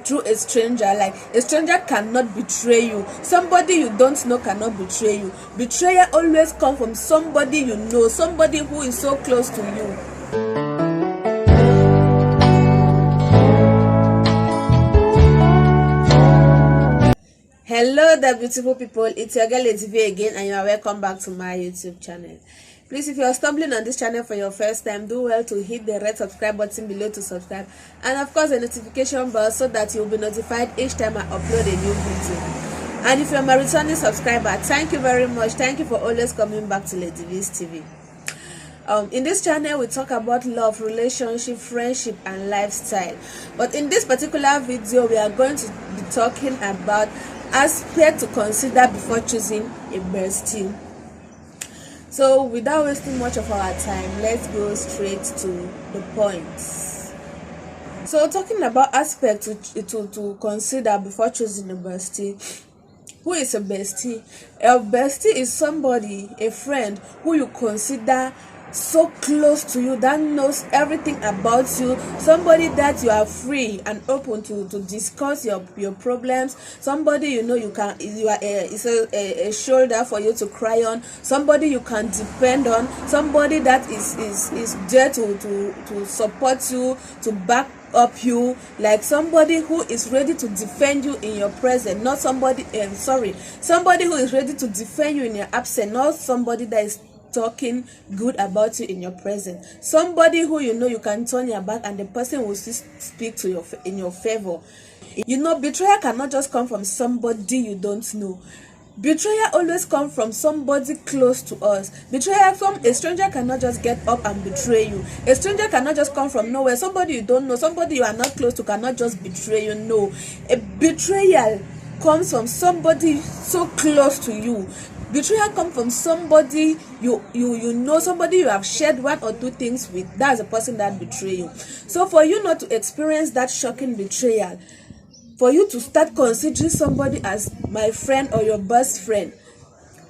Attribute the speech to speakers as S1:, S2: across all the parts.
S1: through a stranger. Like, a stranger cannot betray you. Somebody you don't know cannot betray you. Betrayal always comes from somebody you know, somebody who is so close to you. Hello there, beautiful people. It's your girl Lady V again, and you are welcome back to my YouTube channel. Please, if you are stumbling on this channel for your first time, do well to hit the red subscribe button below to subscribe, and of course the notification bell, so that you'll be notified each time I upload a new video. And if you're my returning subscriber, thank you very much. Thank you for always coming back to Lady V's TV. In this channel, we talk about love, relationship, friendship, and lifestyle. But in this particular video, we are going to be talking about aspects to consider before choosing a bestie. So without wasting much of our time, let's go straight to the point. So talking about aspects to consider before choosing a bestie. Who is a bestie? A bestie is somebody, a friend, who you consider so close to you, that knows everything about you, somebody that you are free and open to discuss your problems, somebody you are a shoulder for you to cry on, somebody you can depend on, somebody that is there to support you, to back up you, like somebody who is ready to defend you in your presence, not somebody somebody who is ready to defend you in your absence, not somebody that is talking good about you in your presence, somebody who you can turn your back and the person will still speak to in your favor. Betrayal cannot just come from somebody you don't know. Betrayal always comes from somebody close to us. Betrayal from a stranger cannot just get up and betray you. A stranger cannot just come from nowhere. Somebody you don't know, somebody you are not close to cannot just betray you. No, a betrayal comes from somebody so close to you. Betrayal comes from somebody you know, somebody you have shared one or two things with. That's the person that betrays you. So for you not to experience that shocking betrayal, for you to start considering somebody as my friend or your best friend,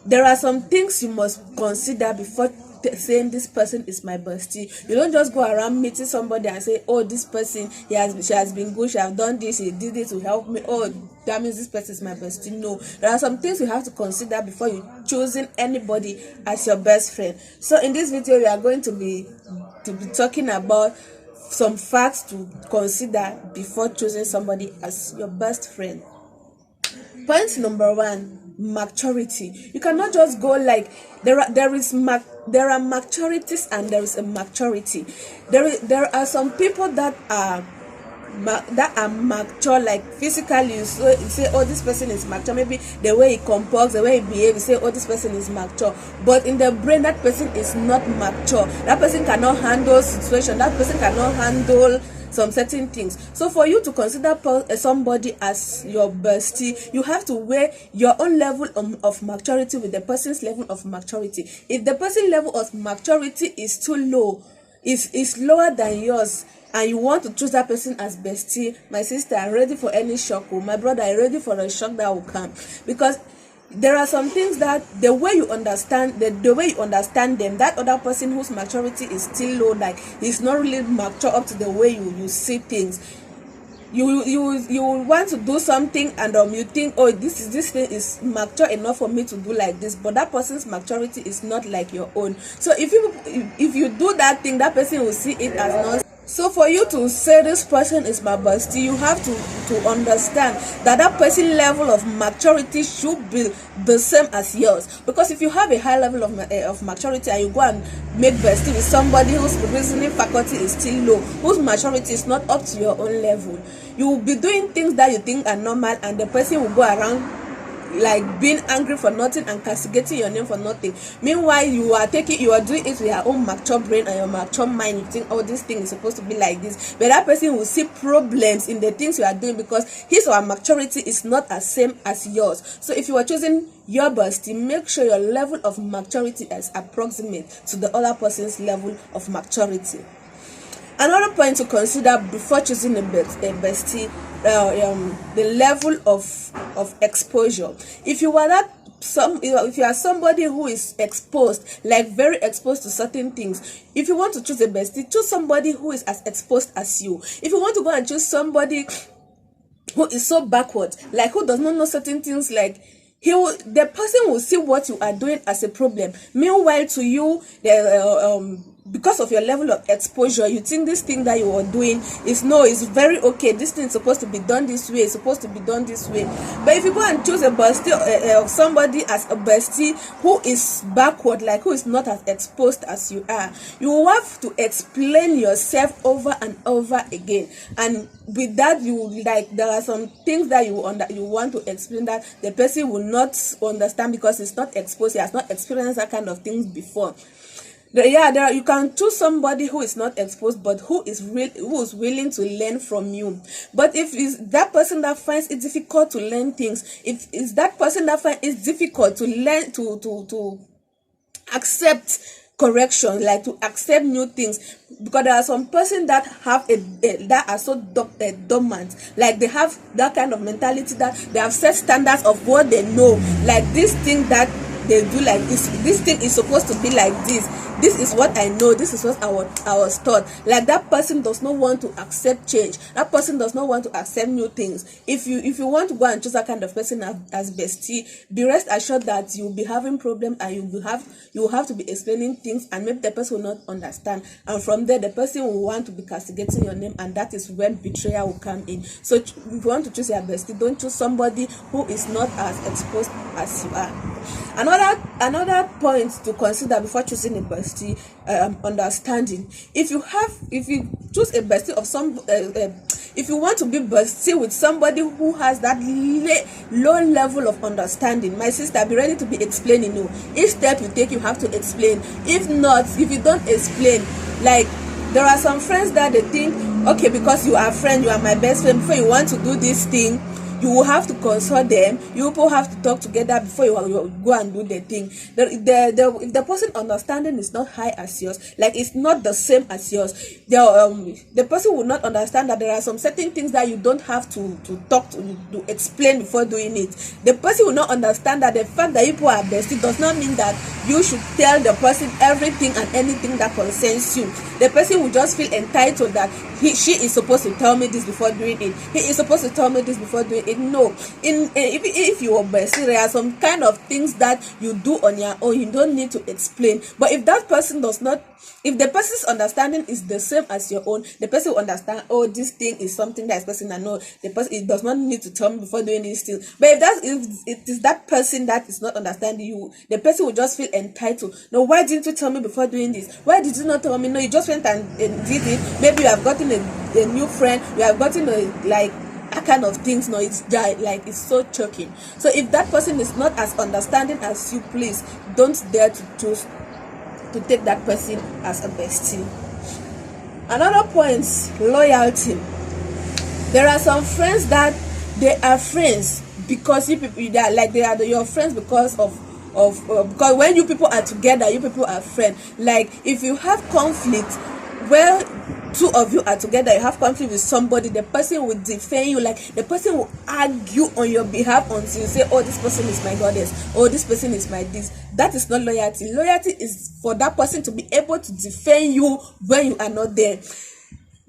S1: there are some things you must consider before saying this person is my bestie. You don't just go around meeting somebody and say, oh, this person, she has been good, she has done this, he did it to help me, oh, that means this person is my bestie. No, there are some things you have to consider before you choosing anybody as your best friend. So in this video, we are going to be talking about some facts to consider before choosing somebody as your best friend. Point number one: maturity. You cannot just go like there are maturities and there is a maturity. There are some people that are mature, like physically. So you say, oh, this person is mature. Maybe the way he comports, the way he behaves, you say, oh, this person is mature. But in the brain, that person is not mature. That person cannot handle situation. That person cannot handle some certain things. So for you to consider somebody as your bestie, you have to weigh your own level of maturity with the person's level of maturity. If the person's level of maturity is too low, is lower than yours, and you want to choose that person as bestie, my sister, I'm ready for any shock. Oh, my brother, I'm ready for a shock that will come. Because there are some things that the way you understand them, that other person whose maturity is still low, like he's not really mature up to the way you see things. You want to do something and you think, oh, this thing is mature enough for me to do like this, but that person's maturity is not like your own. So if you do that thing, that person will see it as nonsense. So for you to say this person is my bestie, you have to understand that person's level of maturity should be the same as yours. Because if you have a high level of maturity and you go and make bestie with somebody whose reasoning faculty is still low, whose maturity is not up to your own level, you will be doing things that you think are normal, and the person will go around like being angry for nothing and castigating your name for nothing. Meanwhile, you are doing it with your own mature brain and your mature mind. You think, oh, this thing is supposed to be like this, but that person will see problems in the things you are doing because his or her maturity is not as same as yours. So if you are choosing your bestie, make sure your level of maturity is approximate to the other person's level of maturity. Another point to consider before choosing a bestie, the level of exposure. If you are somebody who is exposed, like very exposed to certain things, if you want to choose a bestie, choose somebody who is as exposed as you. If you want to go and choose somebody who is so backward, like who does not know certain things, like the person will see what you are doing as a problem. Meanwhile, to you, because of your level of exposure, you think this thing that you are doing is very okay. This thing is supposed to be done this way. It's supposed to be done this way. But if you go and choose a bestie, somebody as a bestie who is backward, like who is not as exposed as you are, you will have to explain yourself over and over again. And with that, there are some things that you want to explain that the person will not understand because it's not exposed. He has not experienced that kind of things before. You can choose somebody who is not exposed, but who is willing to learn from you. But if it's that person that finds it difficult to learn things, if it's that person that finds it difficult to learn to accept correction, like to accept new things, because there are some persons that have that are so dormant, like they have that kind of mentality that they have set standards of what they know, like this thing that they do, like this thing is supposed to be like this is what I know, this is what I was taught. Like that person does not want to accept change. That person does not want to accept new things. If you want to go and choose that kind of person as bestie, be rest assured that you'll be having problem, and you will have to be explaining things, and maybe the person will not understand, and from there the person will want to be castigating your name, and that is when betrayal will come in. So if you want to choose your bestie, don't choose somebody who is not as exposed as you are. Another point to consider before choosing a bestie, understanding. If you choose a bestie of some, if you want to be bestie with somebody who has that low level of understanding, my sister, be ready to be explaining. You, each step you take, you have to explain. If not, if you don't explain, like there are some friends that they think, okay, because you are a friend, you are my best friend, before you want to do this thing, you will have to consult them. You people have to talk together before you go and do the thing. If the person understanding is not high as yours, like it's not the same as yours, the person will not understand that there are some certain things that you don't have to talk to explain before doing it. The person will not understand that the fact that you people are bestie does not mean that you should tell the person everything and anything that concerns you. The person will just feel entitled that she is supposed to tell me this before doing it. He is supposed to tell me this before doing it. No, if you are bestie, there are some kind of things that you do on your own. You don't need to explain. But if that person does not, if the person's understanding is the same as your own, the person will understand, oh, this thing is something that is person I know. The person, it does not need to tell me before doing this thing. But if it is that person that is not understanding you, the person will just feel entitled. No, why didn't you tell me before doing this? Why did you not tell me? No, you just went and did it. Maybe you have gotten a new friend. You have gotten that kind of things. No, it's like it's so choking. So if that person is not as understanding as you, please don't dare to choose to take that person as a bestie. Another point, loyalty. There are some friends that they are friends because you people, they are your friends because because when you people are together, you people are friends. Like if you have conflict, well, two of you are together, you have conflict with somebody, the person will defend you. Like the person will argue on your behalf until you say, oh, this person is my goddess, oh, this person is my this. That is not loyalty. Loyalty is for that person to be able to defend you when you are not there.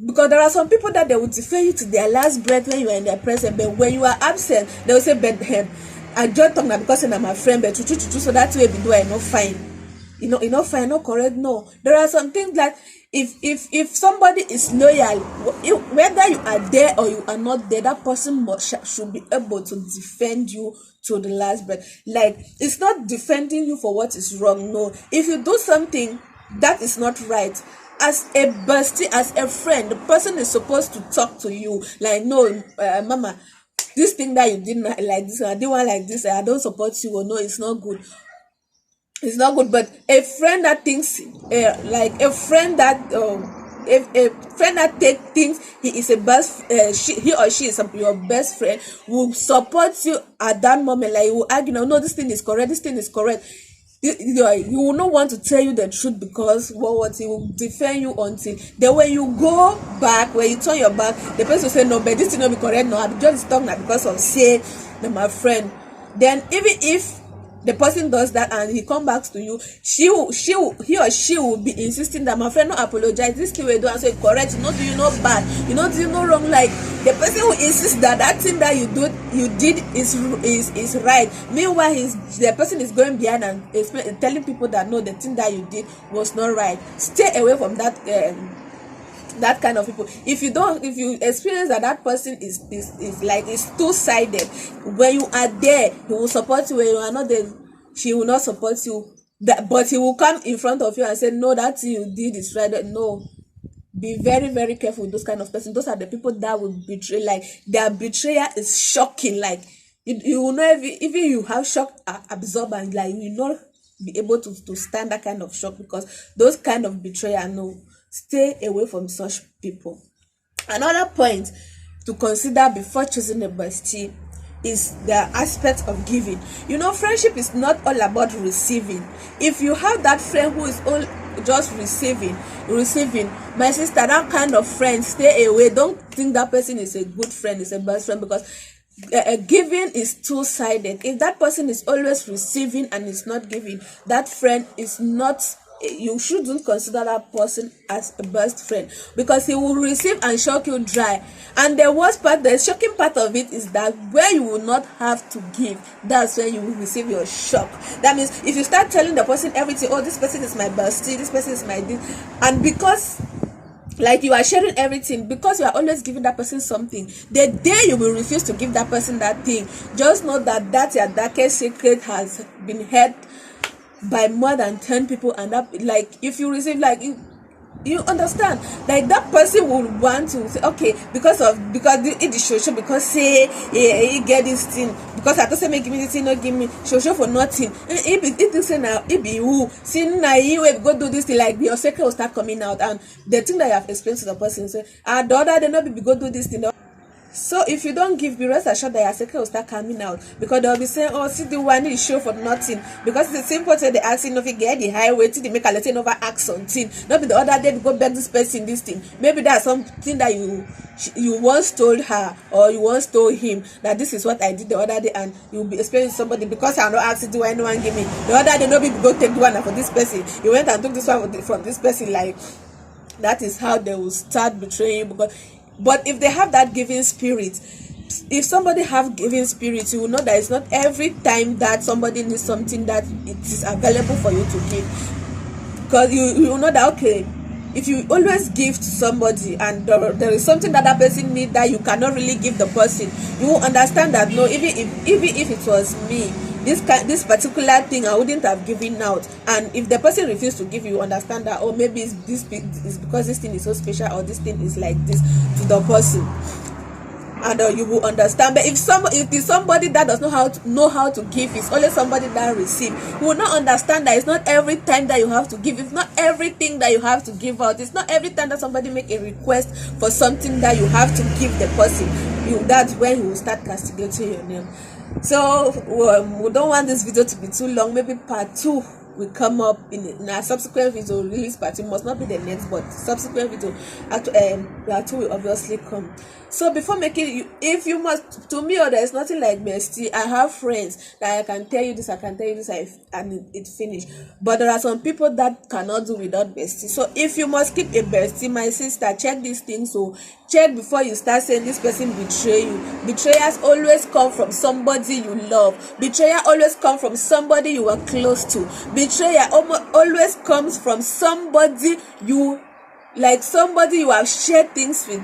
S1: Because there are some people that they will defend you to their last breath when you are in their presence, but when you are absent, they will say, but I just talk now because I'm my friend, but so that way we do I not fine. You know, fine, not correct. No, there are some things that if somebody is loyal, whether you are there or you are not there, that person should be able to defend you to the last breath. Like it's not defending you for what is wrong. No, if you do something that is not right, as a bestie, as a friend, the person is supposed to talk to you. Like, no, mama, this thing that you didn't like this, I didn't want like this, I don't support you, or no, it's not good. It's not good. But a friend that thinks like a friend that a friend that take things he is a best he or she is your best friend, will support you at that moment. Like you will argue, no, this thing is correct, this thing is correct. You will not want to tell you the truth because what he will defend you until then when you go back, when you turn your back, the person will say, no, but this thing not be correct. No, I'm just talking because of say my friend. Then even if the person does that and he come back to you, he or she will be insisting that my friend no apologize, this thing we do and say correct, you know, do you know bad, you know, do you know wrong. Like the person who insists that that thing that you did is right, meanwhile the person is going behind and telling people that no, the thing that you did was not right. Stay away from that kind of people. If you experience that person is two-sided, when you are there he will support you, when you are not there she will not support you, but he will come in front of you and say no, that thing you did is right. No, be very, very careful with those kind of person. Those are the people that will betray. Like their betrayal is shocking. Like you will know, even you have shock absorber, and like you will not be able to stand that kind of shock, because those kind of betrayal, no, stay away from such people. Another point to consider before choosing a bestie is the aspect of giving. You know, friendship is not all about receiving. If you have that friend who is all just receiving, my sister, that kind of friend, stay away. Don't think that person is a good friend, is a best friend, because giving is two-sided. If that person is always receiving and is not giving, that friend is not, you shouldn't consider that person as a best friend, because he will receive and shock you dry. And the worst part, the shocking part of it, is that where you will not have to give, that's when you will receive your shock. That means if you start telling the person everything, oh, this person is my bestie, this person is my this, and because like you are sharing everything, because you are always giving that person something, the day you will refuse to give that person that thing, just know that your darkest secret has been heard by more than 10 people. And that, like, if you receive, like, you understand, like that person will want to say, okay, because it is social, because say he get this thing, because I don't say make me this thing, not give me social for nothing. It say now it be who see now you will go do this thing, like your secret will start coming out, and the thing that you have explained to the person say, the other they not be go do this thing. So if you don't give, be rest assured that your secret will start coming out, because they'll be saying, oh, see the one is show for nothing, because it's simple to the asking if you get the highway till they make a letting over act something, not be the other day go beg this person this thing. Maybe that's something that you once told her, or you once told him, that this is what I did the other day, and you'll be explaining to somebody, because I'm not asking, do anyone give me the other day, no people go take the one for this person, you went and took this one from this person. Like that is how they will start betraying you. But if they have that giving spirit, if somebody have giving spirit, you will know that it's not every time that somebody needs something that it is available for you to give. Because you will know that, okay, if you always give to somebody and there is something that person needs that you cannot really give the person, you will understand that no, even if it was me, this particular thing I wouldn't have given out. And if the person refused to give you, understand that, oh, maybe it's because this thing is so special, or this thing is like this to the person, and you will understand. But if it's somebody that does not know how to give, it's only somebody that receive, you will not understand that it's not every time that you have to give, it's not everything that you have to give out, it's not every time that somebody make a request for something that you have to give the person. That's when you will start castigating your name. So we don't want this video to be too long. Maybe part 2 will come up in a subsequent video release. Part 2 must not be the next, but subsequent video part 2 will obviously come. So before making if you must, to me, or there is nothing like bestie. I have friends that I can tell you this, and it finished. But there are some people that cannot do without bestie. So if you must keep a bestie, my sister, check these things. So check before you start saying this person betray you. Betrayers always come from somebody you love. Betrayal always come from somebody you are close to. Betrayal always comes from somebody you somebody you have shared things with.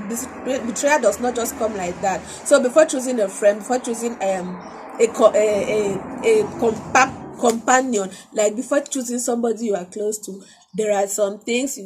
S1: Betrayal does not just come like that. So before choosing a friend, before choosing a companion, like before choosing somebody you are close to, there are some things,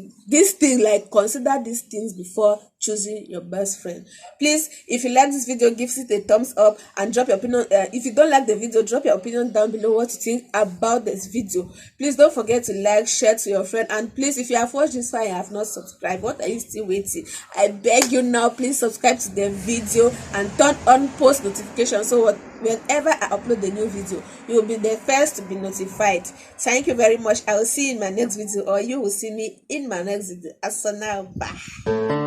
S1: consider these things before choosing your best friend. Please, if you like this video, give it a thumbs up and drop your opinion. If you don't like the video, drop your opinion down below what you think about this video. Please don't forget to like, share to your friend, and please, if you have watched this far and have not subscribed, what are you still waiting? I beg you now, please subscribe to the video and turn on post notifications, so whenever I upload the new video, you will be the first to be notified. Thank you very much. I will see you in my next video, or you will see me in my next video. As for now, bye.